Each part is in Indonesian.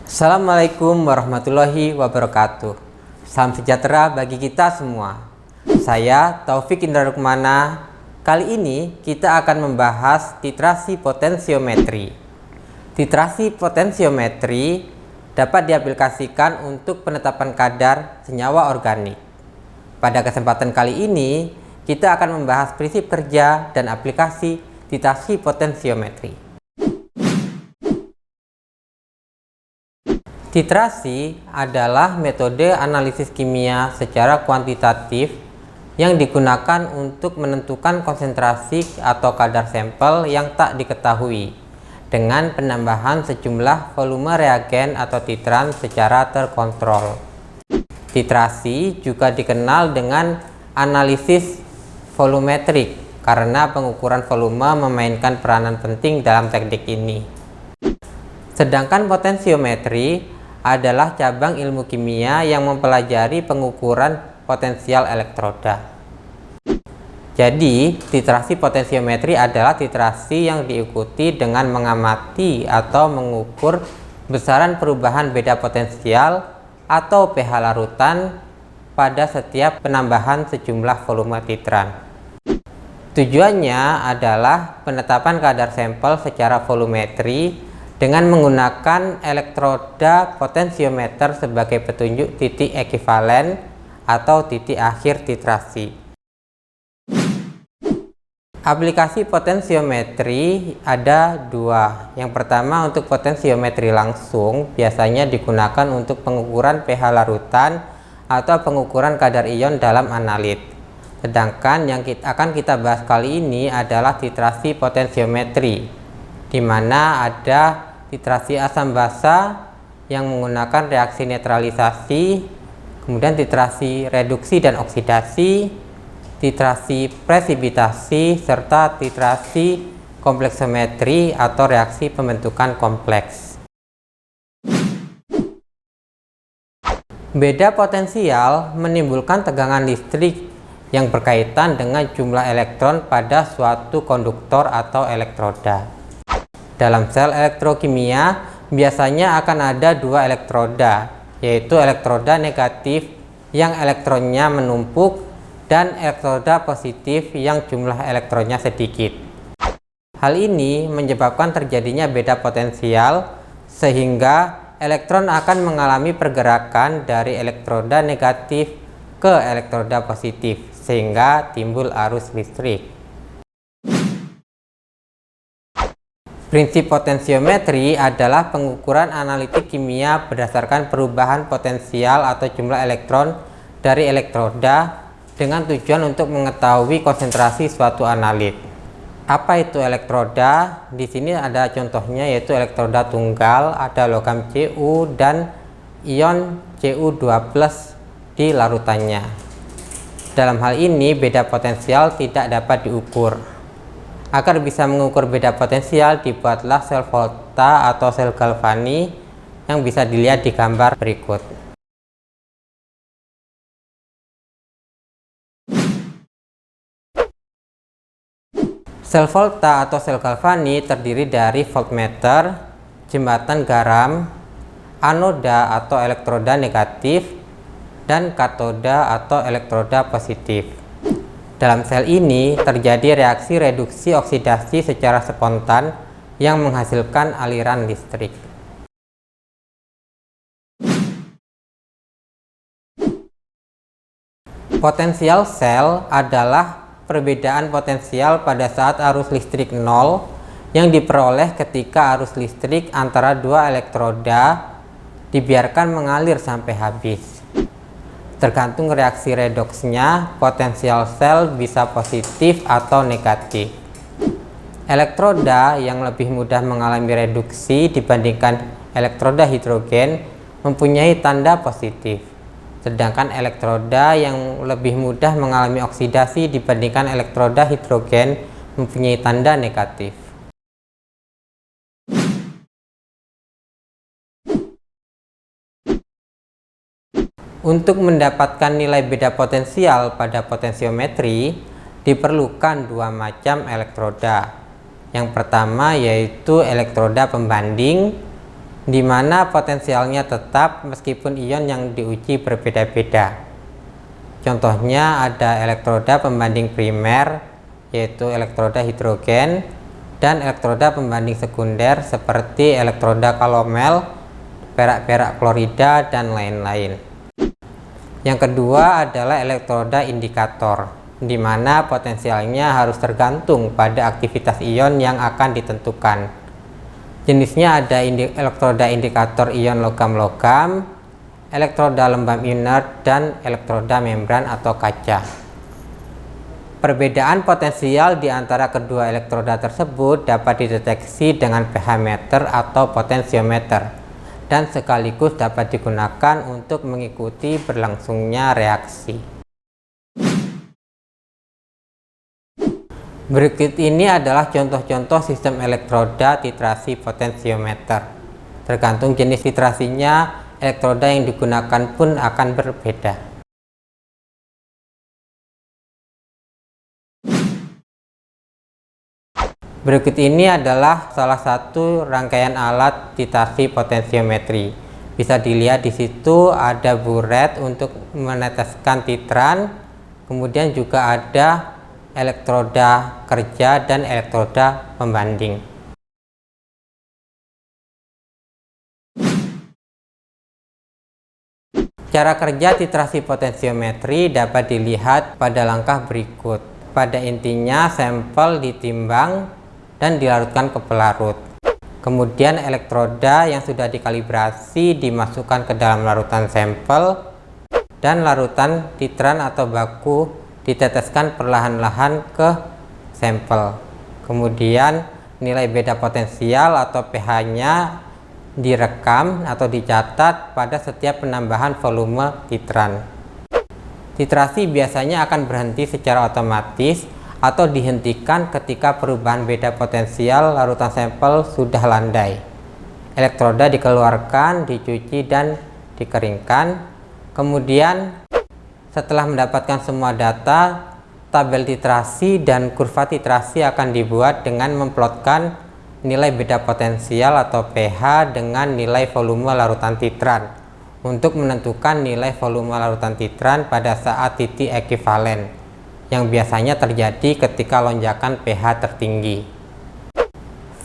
Assalamualaikum warahmatullahi wabarakatuh. Salam sejahtera bagi kita semua. Saya Taufik Indra Rukmana. Kali ini kita akan membahas titrasi potensiometri. Titrasi potensiometri dapat diaplikasikan untuk penetapan kadar senyawa organik. Pada kesempatan kali ini, kita akan membahas prinsip kerja dan aplikasi titrasi potensiometri. Titrasi adalah metode analisis kimia secara kuantitatif yang digunakan untuk menentukan konsentrasi atau kadar sampel yang tak diketahui dengan penambahan sejumlah volume reagen atau titran secara terkontrol. Titrasi juga dikenal dengan analisis volumetrik karena pengukuran volume memainkan peranan penting dalam teknik ini. Sedangkan potensiometri adalah cabang ilmu kimia yang mempelajari pengukuran potensial elektroda. Jadi, titrasi potensiometri adalah titrasi yang diikuti dengan mengamati atau mengukur besaran perubahan beda potensial atau pH larutan pada setiap penambahan sejumlah volume titran. Tujuannya adalah penetapan kadar sampel secara volumetri dengan menggunakan elektroda potensiometer sebagai petunjuk titik ekivalen atau titik akhir titrasi. Aplikasi potensiometri ada dua. Yang pertama, untuk potensiometri langsung biasanya digunakan untuk pengukuran pH larutan atau pengukuran kadar ion dalam analit. Sedangkan yang akan kita bahas kali ini adalah titrasi potensiometri, di mana ada titrasi asam basa yang menggunakan reaksi netralisasi, kemudian titrasi reduksi dan oksidasi, titrasi presipitasi, serta titrasi kompleksometri atau reaksi pembentukan kompleks. Beda potensial menimbulkan tegangan listrik yang berkaitan dengan jumlah elektron pada suatu konduktor atau elektroda. Dalam sel elektrokimia biasanya akan ada dua elektroda, yaitu elektroda negatif yang elektronnya menumpuk dan elektroda positif yang jumlah elektronnya sedikit. Hal ini menyebabkan terjadinya beda potensial sehingga elektron akan mengalami pergerakan dari elektroda negatif ke elektroda positif sehingga timbul arus listrik. Prinsip potensiometri adalah pengukuran analitik kimia berdasarkan perubahan potensial atau jumlah elektron dari elektroda dengan tujuan untuk mengetahui konsentrasi suatu analit. Apa itu elektroda? Di sini ada contohnya, yaitu elektroda tunggal, ada logam Cu dan ion Cu2+ di larutannya. Dalam hal ini beda potensial tidak dapat diukur. Agar bisa mengukur beda potensial, dibuatlah sel Volta atau sel Galvani yang bisa dilihat di gambar berikut. Sel Volta atau sel Galvani terdiri dari voltmeter, jembatan garam, anoda atau elektroda negatif, dan katoda atau elektroda positif. Dalam sel ini terjadi reaksi reduksi oksidasi secara spontan yang menghasilkan aliran listrik. Potensial sel adalah perbedaan potensial pada saat arus listrik 0 yang diperoleh ketika arus listrik antara dua elektroda dibiarkan mengalir sampai habis. Tergantung reaksi redoksnya, potensial sel bisa positif atau negatif. Elektroda yang lebih mudah mengalami reduksi dibandingkan elektroda hidrogen mempunyai tanda positif. Sedangkan elektroda yang lebih mudah mengalami oksidasi dibandingkan elektroda hidrogen mempunyai tanda negatif. Untuk mendapatkan nilai beda potensial pada potensiometri, diperlukan dua macam elektroda. Yang pertama yaitu elektroda pembanding di mana potensialnya tetap meskipun ion yang diuji berbeda-beda. Contohnya ada elektroda pembanding primer, yaitu elektroda hidrogen, dan elektroda pembanding sekunder seperti elektroda kalomel, perak-perak klorida, dan lain-lain. Yang kedua adalah elektroda indikator, di mana potensialnya harus tergantung pada aktivitas ion yang akan ditentukan. Jenisnya ada elektroda indikator ion logam-logam, elektroda lembab inert, dan elektroda membran atau kaca. Perbedaan potensial di antara kedua elektroda tersebut dapat dideteksi dengan pH meter atau potensiometer, dan sekaligus dapat digunakan untuk mengikuti berlangsungnya reaksi. Berikut ini adalah contoh-contoh sistem elektroda titrasi potensiometer. Tergantung jenis titrasinya, elektroda yang digunakan pun akan berbeda. Berikut ini adalah salah satu rangkaian alat titrasi potensiometri. Bisa dilihat di situ ada buret untuk meneteskan titran, kemudian juga ada elektroda kerja dan elektroda pembanding. Cara kerja titrasi potensiometri dapat dilihat pada langkah berikut. Pada intinya sampel ditimbang dan dilarutkan ke pelarut. Kemudian elektroda yang sudah dikalibrasi dimasukkan ke dalam larutan sampel, dan larutan titran atau baku diteteskan perlahan-lahan ke sampel. Kemudian nilai beda potensial atau pH-nya direkam atau dicatat pada setiap penambahan volume titran. Titrasi biasanya akan berhenti secara otomatis atau dihentikan ketika perubahan beda potensial larutan sampel sudah landai. Elektroda dikeluarkan, dicuci, dan dikeringkan. Kemudian setelah mendapatkan semua data, tabel titrasi dan kurva titrasi akan dibuat dengan memplotkan nilai beda potensial atau pH dengan nilai volume larutan titran untuk menentukan nilai volume larutan titran pada saat titik ekivalen, yang biasanya terjadi ketika lonjakan pH tertinggi.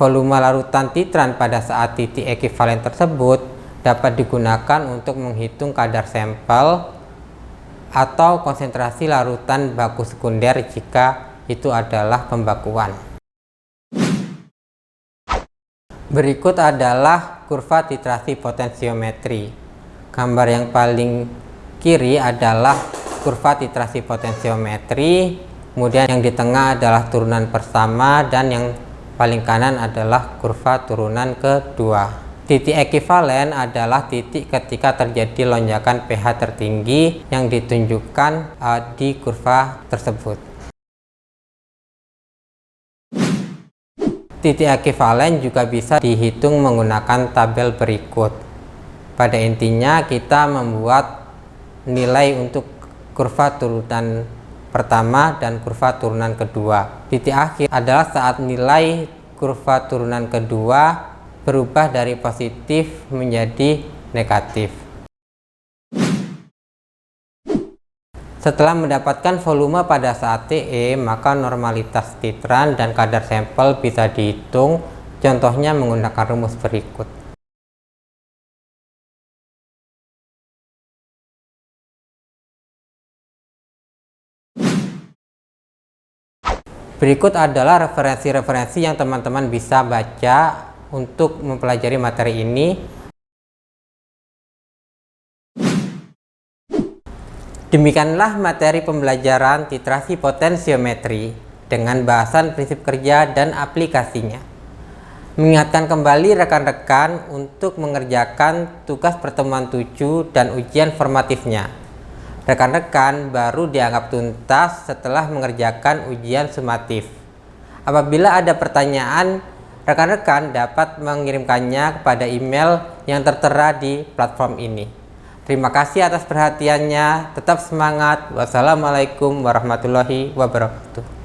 Volume larutan titran pada saat titik ekivalen tersebut dapat digunakan untuk menghitung kadar sampel atau konsentrasi larutan baku sekunder jika itu adalah pembakuan. Berikut adalah kurva titrasi potensiometri. Gambar yang paling kiri adalah kurva titrasi potensiometri, kemudian yang di tengah adalah turunan pertama, dan yang paling kanan adalah kurva turunan kedua. Titik ekivalen adalah titik ketika terjadi lonjakan pH tertinggi yang ditunjukkan di kurva tersebut. Titik ekivalen juga bisa dihitung menggunakan tabel berikut. Pada intinya kita membuat nilai untuk kurva turunan pertama dan kurva turunan kedua. Titik akhir adalah saat nilai kurva turunan kedua berubah dari positif menjadi negatif. Setelah mendapatkan volume pada saat TE, maka normalitas titran dan kadar sampel bisa dihitung, contohnya menggunakan rumus berikut. Berikut adalah referensi-referensi yang teman-teman bisa baca untuk mempelajari materi ini. Demikianlah materi pembelajaran titrasi potensiometri dengan bahasan prinsip kerja dan aplikasinya. Mengingatkan kembali rekan-rekan untuk mengerjakan tugas pertemuan 7 dan ujian formatifnya. Rekan-rekan baru dianggap tuntas setelah mengerjakan ujian sumatif. Apabila ada pertanyaan, rekan-rekan dapat mengirimkannya kepada email yang tertera di platform ini. Terima kasih atas perhatiannya. Tetap semangat. Wassalamualaikum warahmatullahi wabarakatuh.